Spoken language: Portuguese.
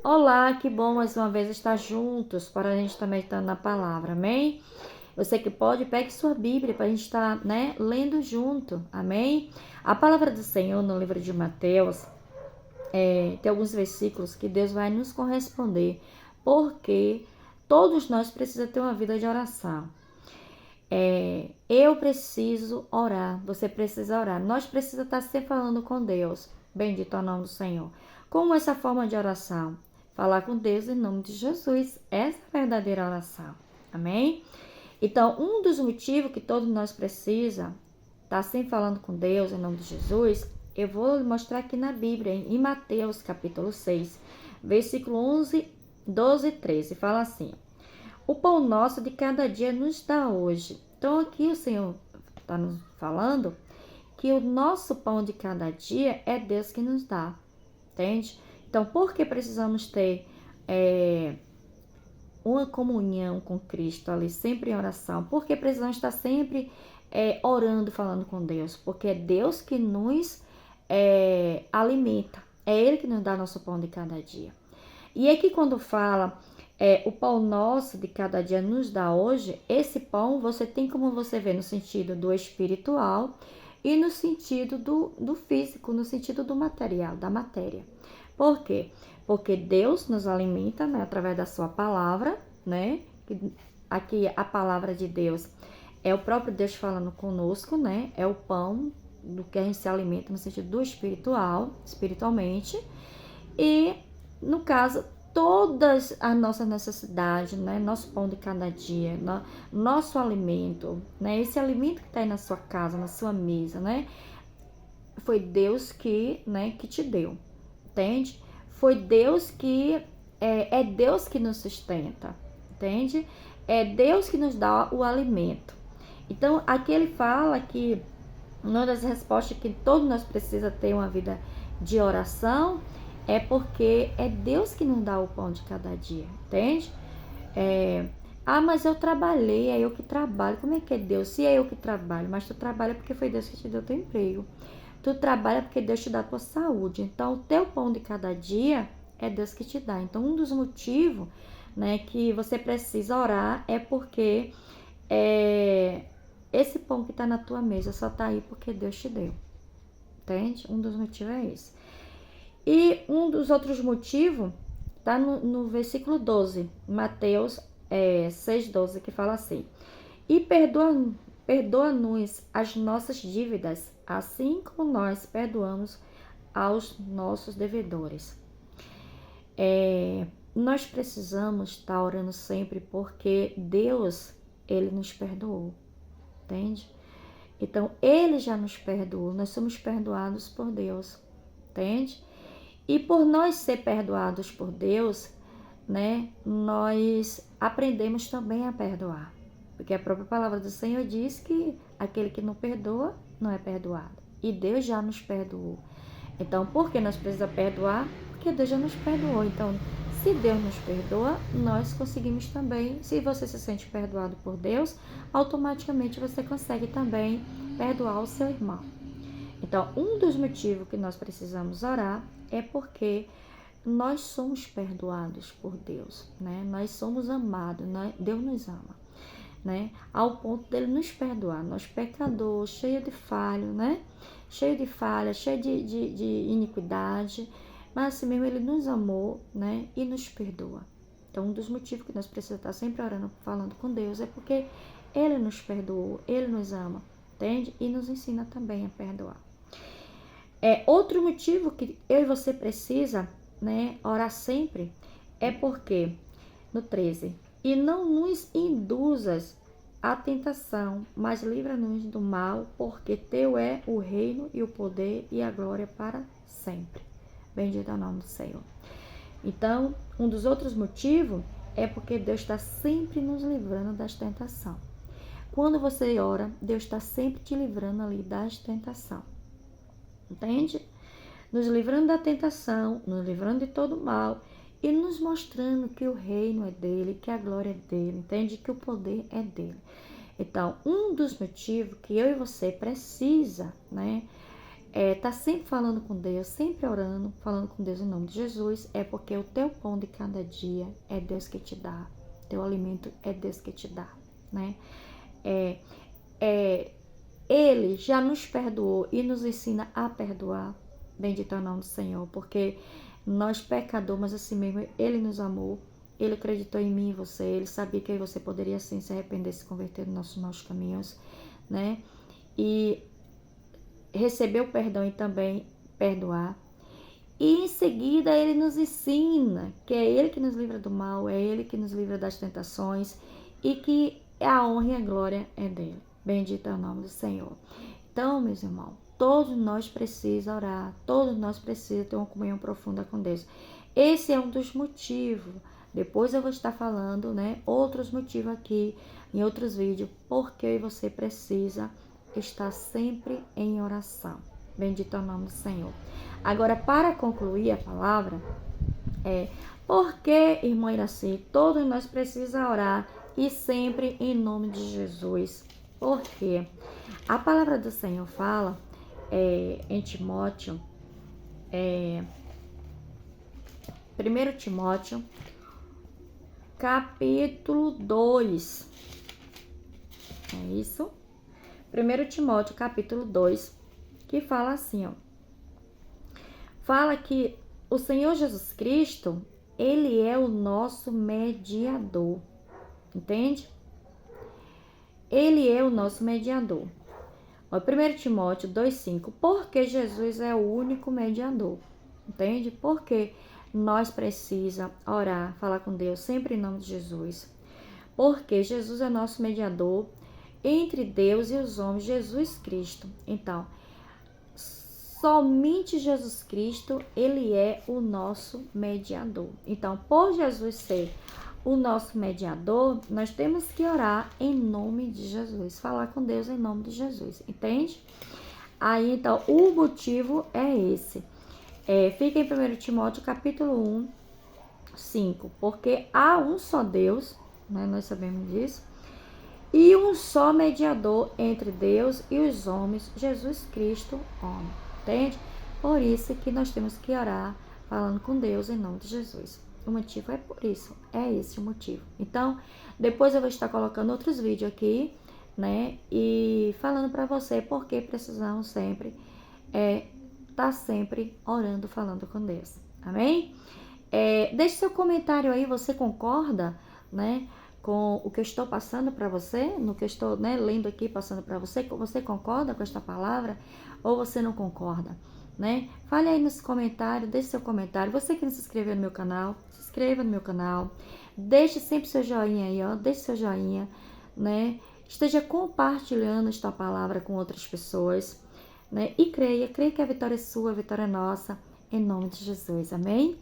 Olá, que bom mais uma vez estar juntos para a gente também estar na palavra, amém? Você que pode, pegue sua Bíblia para a gente estar, lendo junto, amém? A palavra do Senhor no livro de Mateus, tem alguns versículos que Deus vai nos corresponder, porque todos nós precisamos ter uma vida de oração. Eu preciso orar, você precisa orar, nós precisamos estar sempre falando com Deus, bendito é o nome do Senhor. Como essa forma de oração? Falar com Deus em nome de Jesus, essa é a verdadeira oração, amém? Então, um dos motivos que todos nós precisamos estar sempre falando com Deus em nome de Jesus, eu vou mostrar aqui na Bíblia, em Mateus capítulo 6, versículo 11, 12 e 13, fala assim: o pão nosso de cada dia nos dá hoje. Então aqui o Senhor está nos falando que o nosso pão de cada dia é Deus que nos dá, entende? Então por que precisamos ter uma comunhão com Cristo ali, sempre em oração? Por que precisamos estar sempre orando, falando com Deus? Porque é Deus que nos alimenta, é Ele que nos dá nosso pão de cada dia. E aqui quando fala o pão nosso de cada dia nos dá hoje, esse pão você tem como você vê no sentido do espiritual e no sentido do físico, no sentido do material, da matéria. Por quê? Porque Deus nos alimenta, né, através da sua palavra, né? Aqui a palavra de Deus é o próprio Deus falando conosco, né? É o pão do que a gente se alimenta no sentido do espiritual, espiritualmente. E, no caso, todas as nossas necessidades, né? Nosso pão de cada dia, nosso alimento, né? Esse alimento que está aí na sua casa, na sua mesa, né? Foi Deus que te deu, entende? Foi Deus que é Deus que nos sustenta, entende? É Deus que nos dá o alimento. Então, aqui ele fala que uma das respostas que todos nós precisamos ter uma vida de oração é porque é Deus que nos dá o pão de cada dia, entende? Mas eu trabalhei, é eu que trabalho. Como é que é Deus? Se é eu que trabalho, mas tu trabalha porque foi Deus que te deu teu emprego. Tu trabalha porque Deus te dá a tua saúde. Então, o teu pão de cada dia é Deus que te dá. Então, um dos motivos, né, que você precisa orar é porque esse pão que está na tua mesa só está aí porque Deus te deu. Entende? Um dos motivos é esse. E um dos outros motivos está no versículo 12, Mateus 6,12, que fala assim: e perdoa-nos as nossas dívidas, assim como nós perdoamos aos nossos devedores. Nós precisamos estar orando sempre porque Deus, Ele nos perdoou, entende? Então, Ele já nos perdoou, nós somos perdoados por Deus, entende? E por nós ser perdoados por Deus, né, nós aprendemos também a perdoar. Porque a própria palavra do Senhor diz que aquele que não perdoa não é perdoado. E Deus já nos perdoou. Então, por que nós precisamos perdoar? Porque Deus já nos perdoou. Então, se Deus nos perdoa, nós conseguimos também. Se você se sente perdoado por Deus, automaticamente você consegue também perdoar o seu irmão. Então, um dos motivos que nós precisamos orar é porque nós somos perdoados por Deus, né? Nós somos amados, Deus nos ama, né? Ao ponto dele nos perdoar. Nós pecadores, cheio de falha, né? Cheio de falha, cheio de iniquidade, mas assim mesmo ele nos amou, né? E nos perdoa. Então, um dos motivos que nós precisamos estar sempre orando, falando com Deus, é porque Ele nos perdoou, Ele nos ama, entende? E nos ensina também a perdoar. Outro motivo que eu e você precisa, né, orar sempre é porque, no 13, e não nos induzas à tentação, mas livra-nos do mal, porque teu é o reino e o poder e a glória para sempre. Bendito é o nome do Senhor. Então, um dos outros motivos é porque Deus está sempre nos livrando das tentações. Quando você ora, Deus está sempre te livrando ali das tentações. Entende? Nos livrando da tentação, nos livrando de todo mal e nos mostrando que o reino é dele, que a glória é dele, entende? Que o poder é dele. Então, um dos motivos que eu e você precisa, né, tá sempre falando com Deus, sempre orando, falando com Deus em nome de Jesus, é porque o teu pão de cada dia é Deus que te dá, teu alimento é Deus que te dá, né? Ele já nos perdoou e nos ensina a perdoar, bendito é o nome do Senhor, porque nós pecadores, mas assim mesmo, Ele nos amou, Ele acreditou em mim e em você, Ele sabia que você poderia sim se arrepender, se converter nos nossos maus caminhos, né? E receber o perdão e também perdoar. E em seguida Ele nos ensina que é Ele que nos livra do mal, é Ele que nos livra das tentações e que a honra e a glória é dele. Bendito é o nome do Senhor. Então, meus irmãos, todos nós precisamos orar, todos nós precisamos ter uma comunhão profunda com Deus. Esse é um dos motivos. Depois eu vou estar falando, né, outros motivos aqui em outros vídeos, porque você precisa estar sempre em oração. Bendito é o nome do Senhor. Agora, para concluir a palavra, porque, irmã Iraci, todos nós precisamos orar e sempre em nome de Jesus. Porque a palavra do Senhor fala em Timóteo, 1 Timóteo, capítulo 2. É isso? 1 Timóteo, capítulo 2, que fala assim, ó. Fala que o Senhor Jesus Cristo, Ele é o nosso mediador. Entende? Ele é o nosso mediador. 1 Timóteo 2,5. Porque Jesus é o único mediador. Entende? Porque nós precisamos orar, falar com Deus sempre em nome de Jesus. Porque Jesus é nosso mediador entre Deus e os homens, Jesus Cristo. Então, somente Jesus Cristo, Ele é o nosso mediador. Então, por Jesus ser o nosso mediador, nós temos que orar em nome de Jesus, falar com Deus em nome de Jesus, entende? Aí, então, o motivo é esse. Fica em 1 Timóteo, capítulo 1, 5. Porque há um só Deus, né, nós sabemos disso, e um só mediador entre Deus e os homens, Jesus Cristo, homem. Entende? Por isso que nós temos que orar falando com Deus em nome de Jesus. O motivo é por isso, é esse o motivo. Então, depois eu vou estar colocando outros vídeos aqui, né? E falando para você porque precisamos sempre estar sempre orando, falando com Deus. Amém? Deixe seu comentário aí, você concorda, né? Com o que eu estou passando para você, no que eu estou, né, lendo aqui, passando para você, você concorda com esta palavra ou você não concorda, né? Fale aí nos comentários, deixe seu comentário. Você que não se inscreveu no meu canal, se inscreva no meu canal, deixe sempre seu joinha aí, ó, deixe seu joinha, né? Esteja compartilhando esta palavra com outras pessoas, né? E creia que a vitória é sua, a vitória é nossa, em nome de Jesus, amém?